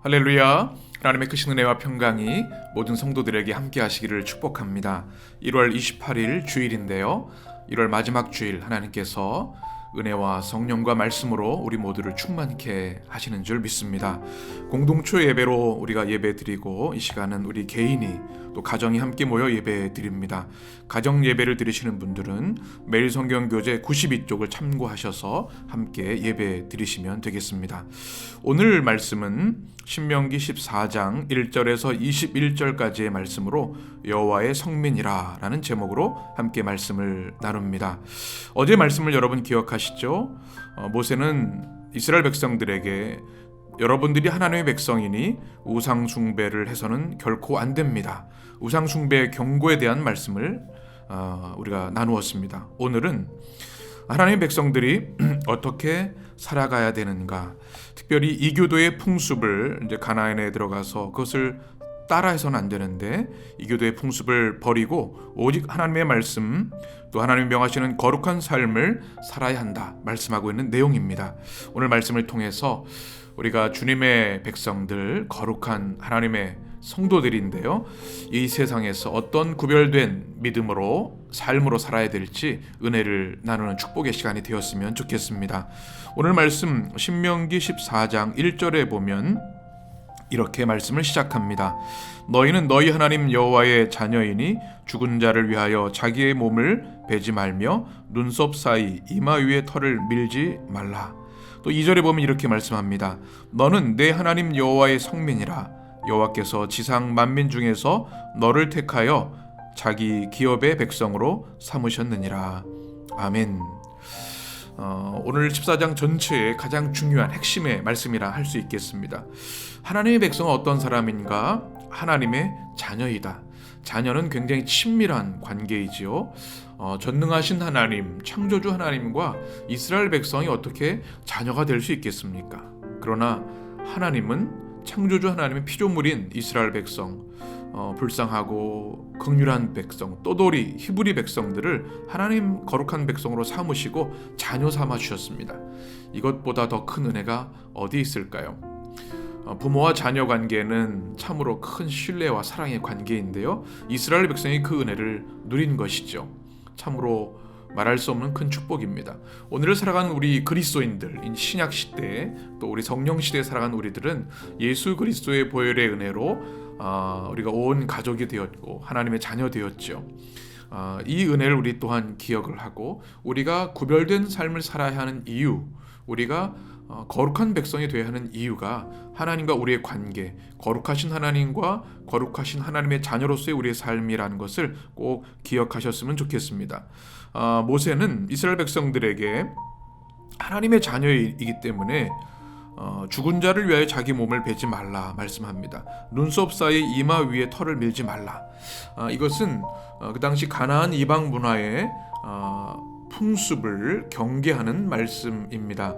할렐루야. 하나님의 크신 은혜와 평강이 모든 성도들에게 함께 하시기를 축복합니다. 1월 28일 주일인데요. 1월 마지막 주일 하나님께서 은혜와 성령과 말씀으로 우리 모두를 충만케 하시는 줄 믿습니다. 공동체 예배로 우리가 예배 드리고 이 시간은 우리 개인이 또 가정이 함께 모여 예배 드립니다. 가정 예배를 드리시는 분들은 매일 성경 교재 92쪽을 참고하셔서 함께 예배 드리시면 되겠습니다. 오늘 말씀은 신명기 14장 1절에서 21절까지의 말씀으로 여호와의 성민이라 라는 제목으로 함께 말씀을 나눕니다. 어제 말씀을 여러분 기억하시죠? 모세는 이스라엘 백성들에게 여러분들이 하나님의 백성이니 우상 숭배를 해서는 결코 안 됩니다. 우상 숭배의 경고에 대한 말씀을 우리가 나누었습니다. 오늘은 하나님의 백성들이 어떻게 살아가야 되는가, 특별히 이교도의 풍습을 이제 가나안에 들어가서 그것을 따라해서는 안 되는데 이교도의 풍습을 버리고 오직 하나님의 말씀 또 하나님이 명하시는 거룩한 삶을 살아야 한다 말씀하고 있는 내용입니다. 오늘 말씀을 통해서 우리가 주님의 백성들, 거룩한 하나님의 성도들인데요, 이 세상에서 어떤 구별된 믿음으로 삶으로 살아야 될지 은혜를 나누는 축복의 시간이 되었으면 좋겠습니다. 오늘 말씀 신명기 14장 1절에 보면 이렇게 말씀을 시작합니다. 너희는 너희 하나님 여호와의 자녀이니 죽은 자를 위하여 자기의 몸을 베지 말며 눈썹 사이 이마 위에 털을 밀지 말라. 또 2절에 보면 이렇게 말씀합니다. 너는 내 하나님 여호와의 성민이라. 여호와께서 지상 만민 중에서 너를 택하여 자기 기업의 백성으로 삼으셨느니라. 아멘. 오늘 14장 전체의 가장 중요한 핵심의 말씀이라 할 수 있겠습니다. 하나님의 백성은 어떤 사람인가? 하나님의 자녀이다. 자녀는 굉장히 친밀한 관계이지요. 전능하신 하나님, 창조주 하나님과 이스라엘 백성이 어떻게 자녀가 될 수 있겠습니까? 그러나 하나님은 창조주 하나님의 피조물인 이스라엘 백성, 불쌍하고 긍휼한 백성, 또돌이 히브리 백성들을 하나님 거룩한 백성으로 삼으시고 자녀 삼아 주셨습니다. 이것보다 더 큰 은혜가 어디 있을까요? 부모와 자녀 관계는 참으로 큰 신뢰와 사랑의 관계인데요, 이스라엘 백성이 그 은혜를 누린 것이죠. 참으로 말할 수 없는 큰 축복입니다. 오늘을 살아가는 우리 그리스도인들, 신약 시대에 또 우리 성령 시대에 살아가는 우리들은 예수 그리스도의 보혈의 은혜로 우리가 온 가족이 되었고 하나님의 자녀 되었죠. 이 은혜를 우리 또한 기억을 하고 우리가 구별된 삶을 살아야 하는 이유, 우리가 거룩한 백성이 되어야 하는 이유가 하나님과 우리의 관계, 거룩하신 하나님과 거룩하신 하나님의 자녀로서의 우리의 삶이라는 것을 꼭 기억하셨으면 좋겠습니다. 모세는 이스라엘 백성들에게 하나님의 자녀이기 때문에 죽은 자를 위하여 자기 몸을 베지 말라 말씀합니다. 눈썹 사이 이마 위에 털을 밀지 말라. 이것은 그 당시 가나안 이방 문화의 풍습을 경계하는 말씀입니다.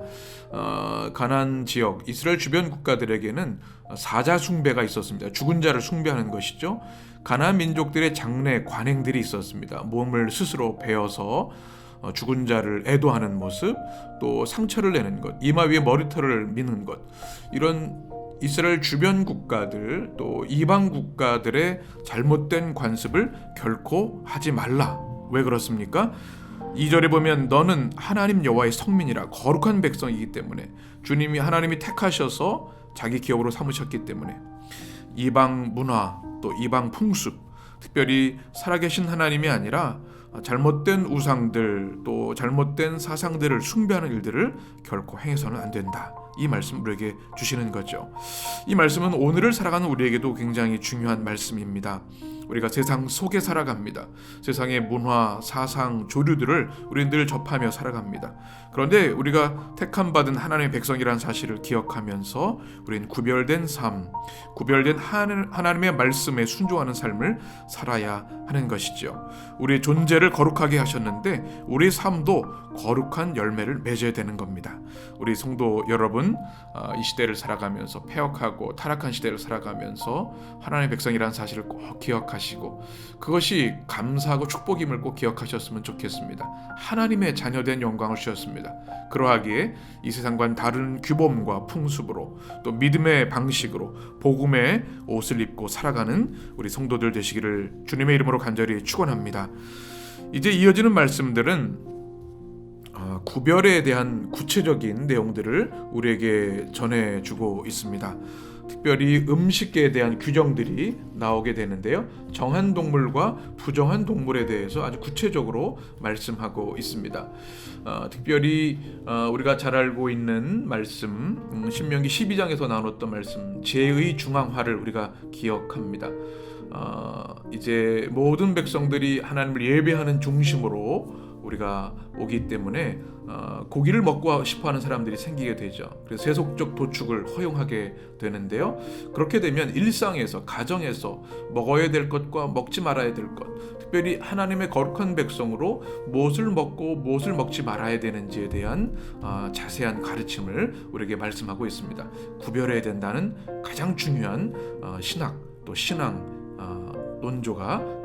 가나안 지역 이스라엘 주변 국가들에게는 사자 숭배가 있었습니다. 죽은 자를 숭배하는 것이죠. 가나안 민족들의 장례 관행들이 있었습니다. 몸을 스스로 베어서 죽은 자를 애도하는 모습, 또 상처를 내는 것, 이마 위에 머리털을 미는 것, 이런 이스라엘 주변 국가들 또 이방 국가들의 잘못된 관습을 결코 하지 말라. 왜 그렇습니까? 2절에 보면 너는 하나님 여호와의 성민이라, 거룩한 백성이기 때문에 주님이 하나님이 택하셔서 자기 기업으로 삼으셨기 때문에 이방 문화 또 이방 풍습, 특별히 살아계신 하나님이 아니라 잘못된 우상들 또 잘못된 사상들을 숭배하는 일들을 결코 행해서는 안 된다. 이 말씀 우리에게 주시는 거죠. 이 말씀은 오늘을 살아가는 우리에게도 굉장히 중요한 말씀입니다. 우리가 세상 속에 살아갑니다. 세상의 문화, 사상, 조류들을 우리는 늘 접하며 살아갑니다. 그런데 우리가 택함 받은 하나님의 백성이라는 사실을 기억하면서 우리는 구별된 삶, 구별된 하나님의 말씀에 순종하는 삶을 살아야 하는 것이죠. 우리의 존재를 거룩하게 하셨는데 우리의 삶도 거룩한 열매를 맺어야 되는 겁니다. 우리 성도 여러분, 이 시대를 살아가면서 폐역하고 타락한 시대를 살아가면서 하나님의 백성이라는 사실을 꼭 기억하시고 기억하시고 그것이 감사하고 축복임을 꼭 기억하셨으면 좋겠습니다. 하나님의 자녀된 영광을 주셨습니다. 그러하기에 이 세상과는 다른 규범과 풍습으로 또 믿음의 방식으로 복음의 옷을 입고 살아가는 우리 성도들 되시기를 주님의 이름으로 간절히 축원합니다. 이제 이어지는 말씀들은 구별에 대한 구체적인 내용들을 우리에게 전해주고 있습니다. 특별히 음식에 대한 규정들이 나오게 되는데요. 정한 동물과 부정한 동물에 대해서 아주 구체적으로 말씀하고 있습니다. 특별히 우리가 잘 알고 있는 말씀, 신명기 12장에서 나눴던 말씀, 죄의 중앙화를 우리가 기억합니다. 이제 모든 백성들이 하나님을 예배하는 중심으로 우리가 오기 때문에 고기를 먹고 싶어하는 사람들이 생기게 되죠. 그래서 세속적 도축을 허용하게 되는데요. 그렇게 되면 일상에서, 가정에서 먹어야 될 것과 먹지 말아야 될 것, 특별히 하나님의 거룩한 백성으로 무엇을 먹고 무엇을 먹지 말아야 되는지에 대한 자세한 가르침을 우리에게 말씀하고 있습니다. 구별해야 된다는 가장 중요한 신학 또 신앙 논조가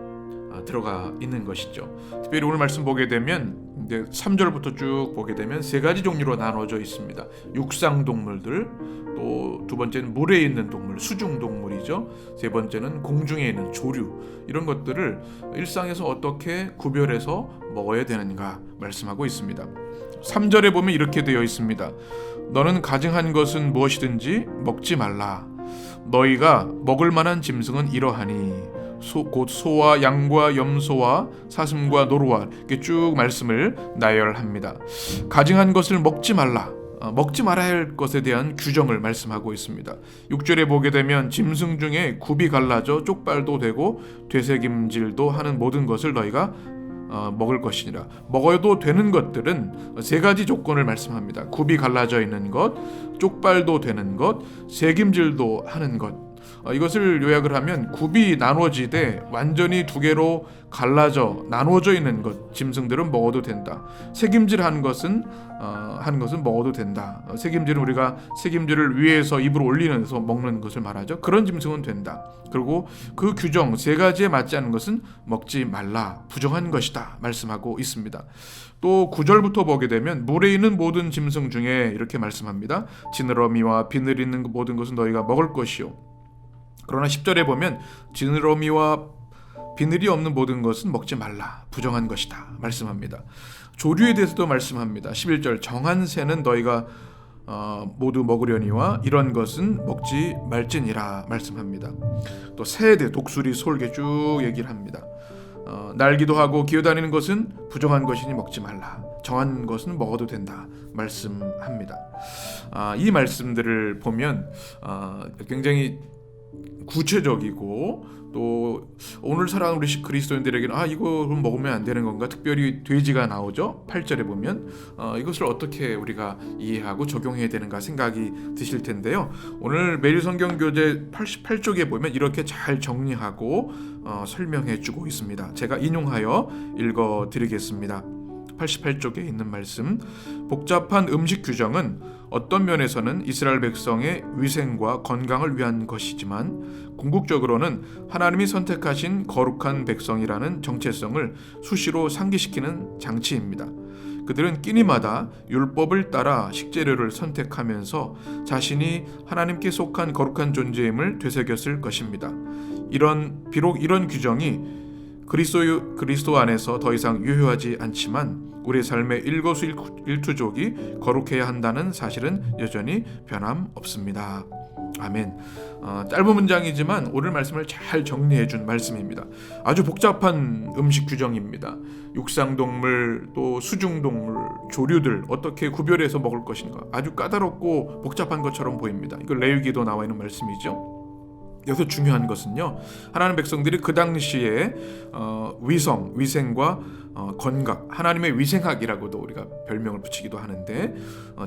들어가 있는 것이죠. 특별히 오늘 말씀 보게 되면 이제 3절부터 쭉 보게 되면 세 가지 종류로 나눠져 있습니다. 육상 동물들, 또 두 번째는 물에 있는 동물, 수중 동물이죠. 세 번째는 공중에 있는 조류, 이런 것들을 일상에서 어떻게 구별해서 먹어야 되는가 말씀하고 있습니다. 3절에 보면 이렇게 되어 있습니다. 너는 가증한 것은 무엇이든지 먹지 말라. 너희가 먹을 만한 짐승은 이러하니 곧 소와 양과 염소와 사슴과 노루와 이렇게 쭉 말씀을 나열합니다. 가증한 것을 먹지 말라, 먹지 말아야 할 것에 대한 규정을 말씀하고 있습니다. 6절에 보게 되면 짐승 중에 굽이 갈라져 쪽발도 되고 되새김질도 하는 모든 것을 너희가 먹을 것이니라. 먹어도 되는 것들은 세 가지 조건을 말씀합니다. 굽이 갈라져 있는 것, 쪽발도 되는 것, 새김질도 하는 것. 이것을 요약을 하면 굽이 나눠지되 완전히 두 개로 갈라져 나눠져 있는 것, 짐승들은 먹어도 된다. 새김질하는 것은 먹어도 된다. 새김질은 우리가 새김질을 위에서 입으로 올리면서 먹는 것을 말하죠. 그런 짐승은 된다. 그리고 그 규정 세 가지에 맞지 않는 것은 먹지 말라, 부정한 것이다 말씀하고 있습니다. 또 9절부터 보게 되면 물에 있는 모든 짐승 중에 이렇게 말씀합니다. 지느러미와 비늘 있는 모든 것은 너희가 먹을 것이요. 그러나 10절에 보면 지느러미와 비늘이 없는 모든 것은 먹지 말라, 부정한 것이다 말씀합니다. 조류에 대해서도 말씀합니다. 11절 정한 새는 너희가 모두 먹으려니와 이런 것은 먹지 말지니라 말씀합니다. 또 새에 대해 독수리, 솔개 쭉 얘기를 합니다. 날기도 하고 기어다니는 것은 부정한 것이니 먹지 말라, 정한 것은 먹어도 된다 말씀합니다. 이 말씀들을 보면 굉장히 구체적이고 또 오늘 살아가는 우리 그리스도인들에게는 이거 그럼 먹으면 안 되는 건가? 특별히 돼지가 나오죠. 8절에 보면 이것을 어떻게 우리가 이해하고 적용해야 되는가 생각이 드실 텐데요. 오늘 매일 성경 교재 88쪽에 보면 이렇게 잘 정리하고 설명해 주고 있습니다. 제가 인용하여 읽어 드리겠습니다. 88쪽에 있는 말씀, 복잡한 음식 규정은 어떤 면에서는 이스라엘 백성의 위생과 건강을 위한 것이지만 궁극적으로는 하나님이 선택하신 거룩한 백성이라는 정체성을 수시로 상기시키는 장치입니다. 그들은 끼니마다 율법을 따라 식재료를 선택하면서 자신이 하나님께 속한 거룩한 존재임을 되새겼을 것입니다. 비록 이런 규정이 그리스도 안에서 더 이상 유효하지 않지만 우리의 삶의 일거수일투족이 거룩해야 한다는 사실은 여전히 변함없습니다. 아멘. 짧은 문장이지만 오늘 말씀을 잘 정리해준 말씀입니다. 아주 복잡한 음식 규정입니다. 육상동물, 또 수중동물, 조류들 어떻게 구별해서 먹을 것인가, 아주 까다롭고 복잡한 것처럼 보입니다. 이거 레위기도 나와 있는 말씀이죠. 여기서 중요한 것은요, 하나님 백성들이 그 당시에 위생과 건강, 하나님의 위생학이라고도 우리가 별명을 붙이기도 하는데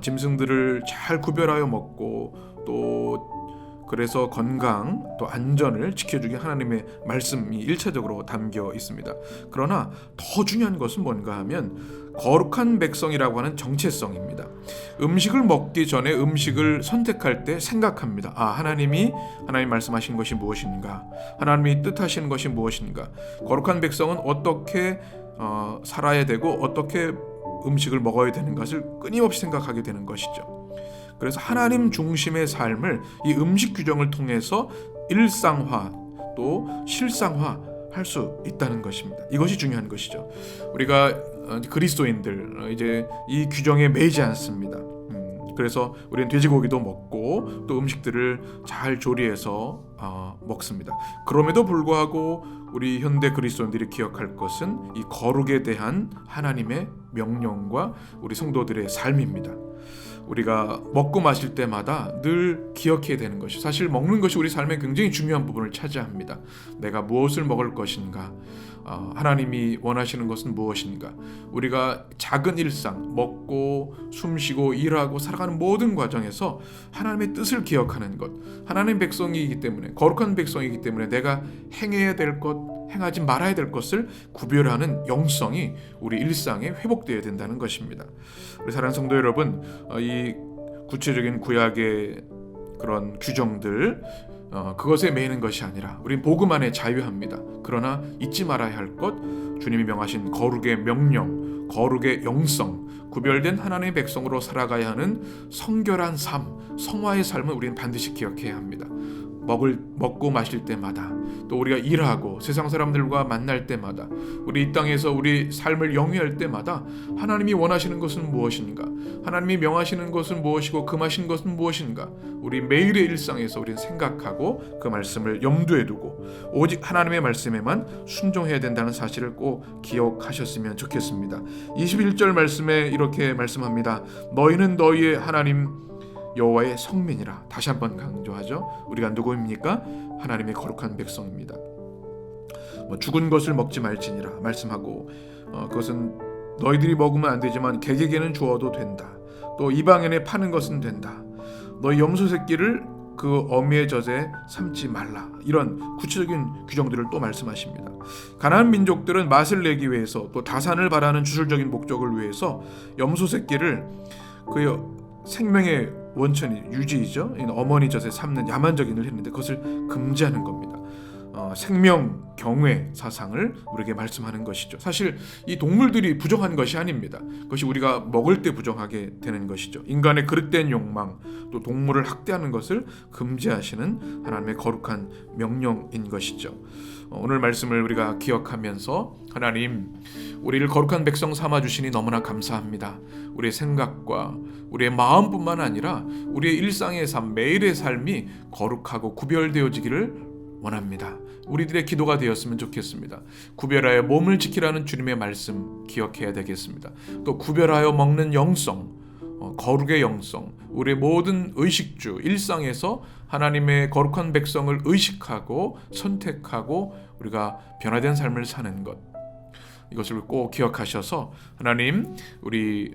짐승들을 잘 구별하여 먹고 또 그래서 건강 또 안전을 지켜주기 하나님의 말씀이 일차적으로 담겨 있습니다. 그러나 더 중요한 것은 뭔가 하면 거룩한 백성이라고 하는 정체성입니다. 음식을 먹기 전에 음식을 선택할 때 생각합니다. 하나님 말씀하신 것이 무엇인가? 하나님이 뜻하시는 것이 무엇인가? 거룩한 백성은 어떻게 살아야 되고 어떻게 음식을 먹어야 되는 것을 끊임없이 생각하게 되는 것이죠. 그래서 하나님 중심의 삶을 이 음식 규정을 통해서 일상화 또 실상화 할 수 있다는 것입니다. 이것이 중요한 것이죠. 우리가 그리스도인들 이제 이 규정에 매이지 않습니다. 그래서 우리는 돼지고기도 먹고 또 음식들을 잘 조리해서 먹습니다. 그럼에도 불구하고 우리 현대 그리스도인들이 기억할 것은 이 거룩에 대한 하나님의 명령과 우리 성도들의 삶입니다. 우리가 먹고 마실 때마다 늘 기억해야 되는 것이, 사실 먹는 것이 우리 삶의 굉장히 중요한 부분을 차지합니다. 내가 무엇을 먹을 것인가, 하나님이 원하시는 것은 무엇인가. 우리가 작은 일상, 먹고 숨쉬고 일하고 살아가는 모든 과정에서 하나님의 뜻을 기억하는 것, 하나님의 백성이기 때문에, 거룩한 백성이기 때문에 내가 행해야 될 것, 행하지 말아야 될 것을 구별하는 영성이 우리 일상에 회복되어야 된다는 것입니다. 우리 사랑하는 성도 여러분, 이 구체적인 구약의 그런 규정들, 그것에 매이는 것이 아니라 우린 복음 안에 자유합니다. 그러나 잊지 말아야 할 것, 주님이 명하신 거룩의 명령, 거룩의 영성, 구별된 하나님의 백성으로 살아가야 하는 성결한 삶, 성화의 삶을 우리는 반드시 기억해야 합니다. 먹고 마실 때마다, 또 우리가 일하고 세상 사람들과 만날 때마다, 우리 이 땅에서 우리 삶을 영위할 때마다 하나님이 원하시는 것은 무엇인가, 하나님이 명하시는 것은 무엇이고 금하신 것은 무엇인가, 우리 매일의 일상에서 우리는 생각하고 그 말씀을 염두에 두고 오직 하나님의 말씀에만 순종해야 된다는 사실을 꼭 기억하셨으면 좋겠습니다. 21절 말씀에 이렇게 말씀합니다. 너희는 너희의 하나님 여호와의 성민이라. 다시 한번 강조하죠. 우리가 누구입니까? 하나님의 거룩한 백성입니다. 죽은 것을 먹지 말지니라 말씀하고, 그것은 너희들이 먹으면 안 되지만 객에게는 주어도 된다. 또 이방인에 파는 것은 된다. 너희 염소 새끼를 그 어미의 젖에 삼지 말라. 이런 구체적인 규정들을 또 말씀하십니다. 가나안 민족들은 맛을 내기 위해서 또 다산을 바라는 주술적인 목적을 위해서 염소 새끼를 그 생명의 원천이 유지이죠. 어머니 젖에 삼는 야만적인 일을 했는데 그것을 금지하는 겁니다. 생명 경외 사상을 우리에게 말씀하는 것이죠. 사실 이 동물들이 부정한 것이 아닙니다. 그것이 우리가 먹을 때 부정하게 되는 것이죠. 인간의 그릇된 욕망, 또 동물을 학대하는 것을 금지하시는 하나님의 거룩한 명령인 것이죠. 오늘 말씀을 우리가 기억하면서 하나님, 우리를 거룩한 백성 삼아주시니 너무나 감사합니다. 우리의 생각과 우리의 마음뿐만 아니라 우리의 일상의 삶, 매일의 삶이 거룩하고 구별되어지기를 원합니다. 우리들의 기도가 되었으면 좋겠습니다. 구별하여 몸을 지키라는 주님의 말씀 기억해야 되겠습니다. 또 구별하여 먹는 영성, 거룩의 영성, 우리의 모든 의식주, 일상에서 하나님의 거룩한 백성을 의식하고 선택하고 우리가 변화된 삶을 사는 것, 이것을 꼭 기억하셔서 하나님, 우리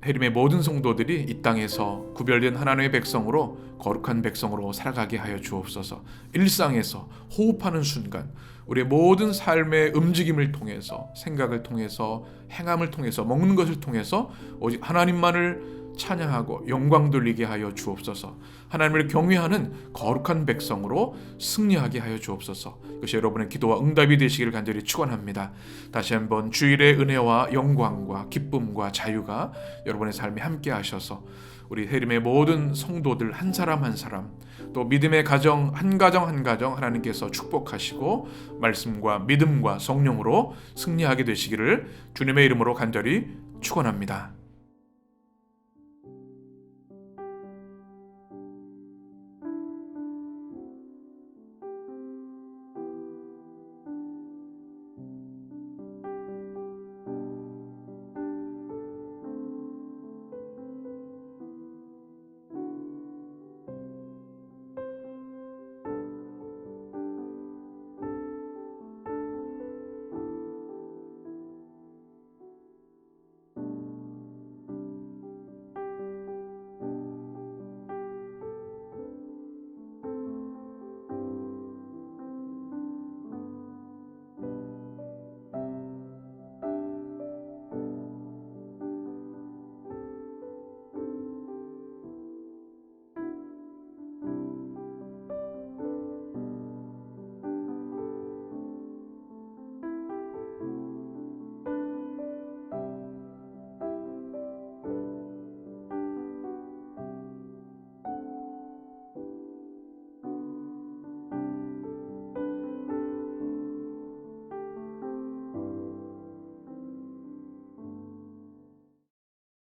해림의 모든 성도들이 이 땅에서 구별된 하나님의 백성으로, 거룩한 백성으로 살아가게 하여 주옵소서. 일상에서 호흡하는 순간 우리의 모든 삶의 움직임을 통해서, 생각을 통해서, 행함을 통해서, 먹는 것을 통해서 오직 하나님만을 찬양하고 영광 돌리게 하여 주옵소서. 하나님을 경외하는 거룩한 백성으로 승리하게 하여 주옵소서. 이것이 여러분의 기도와 응답이 되시기를 간절히 축원합니다. 다시 한번 주일의 은혜와 영광과 기쁨과 자유가 여러분의 삶에 함께 하셔서 우리 해림의 모든 성도들 한 사람 한 사람, 또 믿음의 가정 한 가정 한 가정 하나님께서 축복하시고 말씀과 믿음과 성령으로 승리하게 되시기를 주님의 이름으로 간절히 축원합니다.